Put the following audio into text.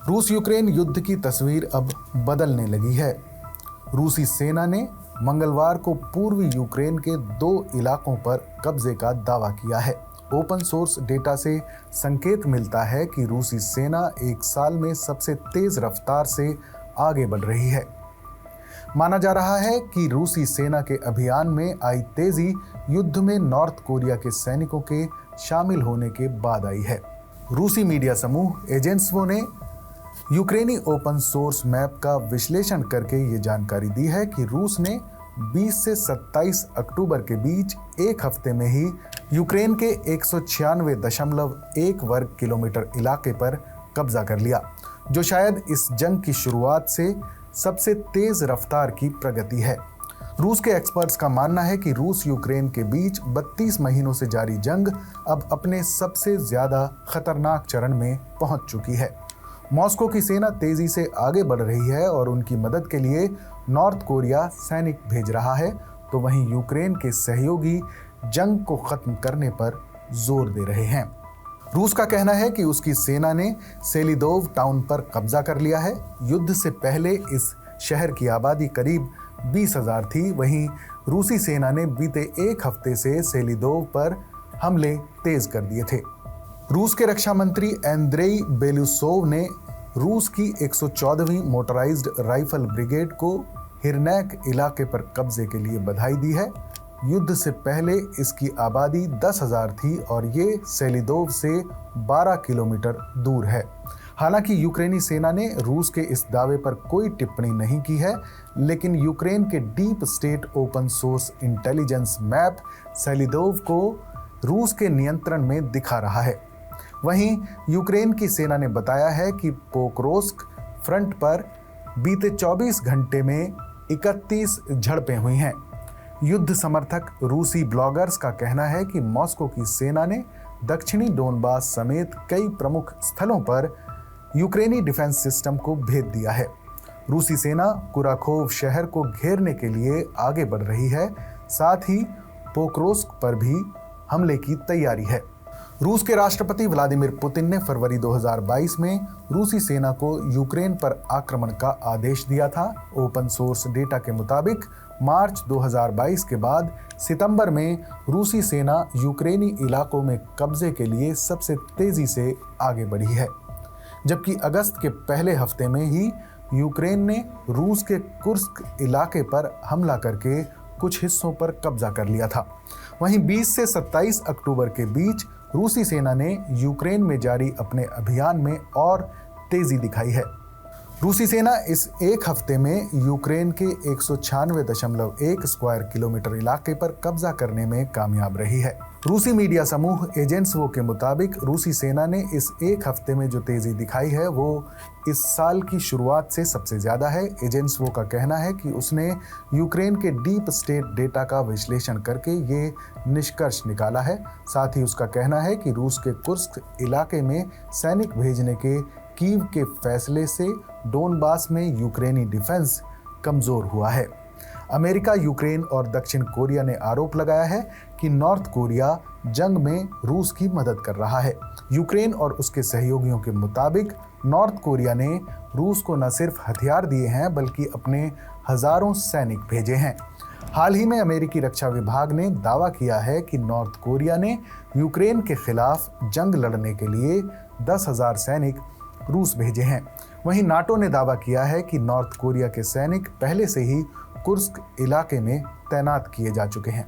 रूस यूक्रेन युद्ध की तस्वीर अब बदलने लगी है। रूसी सेना ने मंगलवार को पूर्वी यूक्रेन के 2 इलाकों पर कब्जे का दावा किया है। ओपन सोर्स डेटा से संकेत मिलता है कि रूसी सेना एक साल में सबसे तेज रफ्तार से आगे बढ़ रही है। माना जा रहा है कि रूसी सेना के अभियान में आई तेजी युद्ध में नॉर्थ कोरिया के सैनिकों के शामिल होने के बाद आई है। रूसी मीडिया समूह एजेंसवो ने यूक्रेनी ओपन सोर्स मैप का विश्लेषण करके ये जानकारी दी है कि रूस ने 20 से 27 अक्टूबर के बीच एक हफ्ते में ही यूक्रेन के 196.1 वर्ग किलोमीटर इलाके पर कब्जा कर लिया, जो शायद इस जंग की शुरुआत से सबसे तेज रफ्तार की प्रगति है। रूस के एक्सपर्ट्स का मानना है कि रूस यूक्रेन के बीच 32 महीनों से जारी जंग अब अपने सबसे ज्यादा खतरनाक चरण में पहुंच चुकी है। मॉस्को की सेना तेजी से आगे बढ़ रही है और उनकी मदद के लिए नॉर्थ कोरिया सैनिक भेज रहा है, तो वहीं यूक्रेन के सहयोगी जंग को खत्म करने पर जोर दे रहे हैं। रूस का कहना है कि उसकी सेना ने सेलिदोव टाउन पर कब्जा कर लिया है। युद्ध से पहले इस शहर की आबादी करीब 20,000 थी। वहीं रूसी सेना ने बीते एक हफ्ते से सेलिदोव पर हमले तेज कर दिए थे। रूस के रक्षा मंत्री एंद्रेई बेलुसोव ने रूस की 114वीं मोटराइज्ड राइफल ब्रिगेड को हिरनैक इलाके पर कब्जे के लिए बधाई दी है। युद्ध से पहले इसकी आबादी 10,000 थी और ये सेलिदोव से 12 किलोमीटर दूर है। हालांकि यूक्रेनी सेना ने रूस के इस दावे पर कोई टिप्पणी नहीं की है, लेकिन यूक्रेन के deep state open source intelligence map Selydove को रूस के नियंत्रण में दिखा रहा है। वहीं यूक्रेन की सेना ने बताया है कि पोक्रोस्क फ्रंट पर बीते 24 घंटे में 31 झड़पें हुई हैं। युद्ध समर्थक रूसी ब्लॉगर्स का कहना है कि मॉस्को की सेना ने दक्षिणी डोनबास समेत कई प्रमुख स्थलों पर यूक्रेनी डिफेंस सिस्टम को भेद दिया है। रूसी सेना कुराखोव शहर को घेरने के लिए आगे बढ़ रही है, साथ ही पोक्रोस्क पर भी हमले की तैयारी है। रूस के राष्ट्रपति व्लादिमीर पुतिन ने फरवरी 2022 में रूसी सेना को यूक्रेन पर आक्रमण का आदेश दिया था। ओपन सोर्स डेटा के मुताबिक मार्च 2022 के बाद सितंबर में रूसी सेना यूक्रेनी इलाकों में कब्जे के लिए सबसे तेजी से आगे बढ़ी है, जबकि अगस्त के पहले हफ्ते में ही यूक्रेन ने रूस के कुर्स्क इलाके पर हमला करके कुछ हिस्सों पर कब्जा कर लिया था। वहीं 20 से 27 अक्टूबर के बीच रूसी सेना ने यूक्रेन में जारी अपने अभियान में और तेजी दिखाई है। रूसी सेना इस एक हफ्ते में यूक्रेन के 196.1 स्क्वायर किलोमीटर इलाके पर कब्जा करने में कामयाब रही है। रूसी मीडिया समूह एजेंसवो के मुताबिक रूसी सेना ने इस एक हफ्ते में जो तेजी दिखाई है वो इस साल की शुरुआत से सबसे ज्यादा है। एजेंसवो का कहना है कि उसने यूक्रेन के डीप स्टेट डेटा का विश्लेषण करके ये निष्कर्ष निकाला है। साथ ही उसका कहना है कि रूस के कुर्स्क इलाके में सैनिक भेजने के कीव के फैसले से डोनबास में यूक्रेनी डिफेंस कमजोर हुआ है। अमेरिका, यूक्रेन और दक्षिण कोरिया ने आरोप लगाया है कि नॉर्थ कोरिया जंग में रूस की मदद कर रहा है। यूक्रेन और उसके सहयोगियों के मुताबिक नॉर्थ कोरिया ने रूस को न सिर्फ हथियार दिए हैं बल्कि अपने हजारों सैनिक भेजे हैं। हाल ही में अमेरिकी रक्षा विभाग ने दावा किया है कि नॉर्थ कोरिया ने यूक्रेन के खिलाफ जंग लड़ने के लिए 10,000 सैनिक रूस भेजे हैं। वहीं नाटो ने दावा किया है कि नॉर्थ कोरिया के सैनिक पहले से ही कुर्स्क इलाके में तैनात किए जा चुके हैं।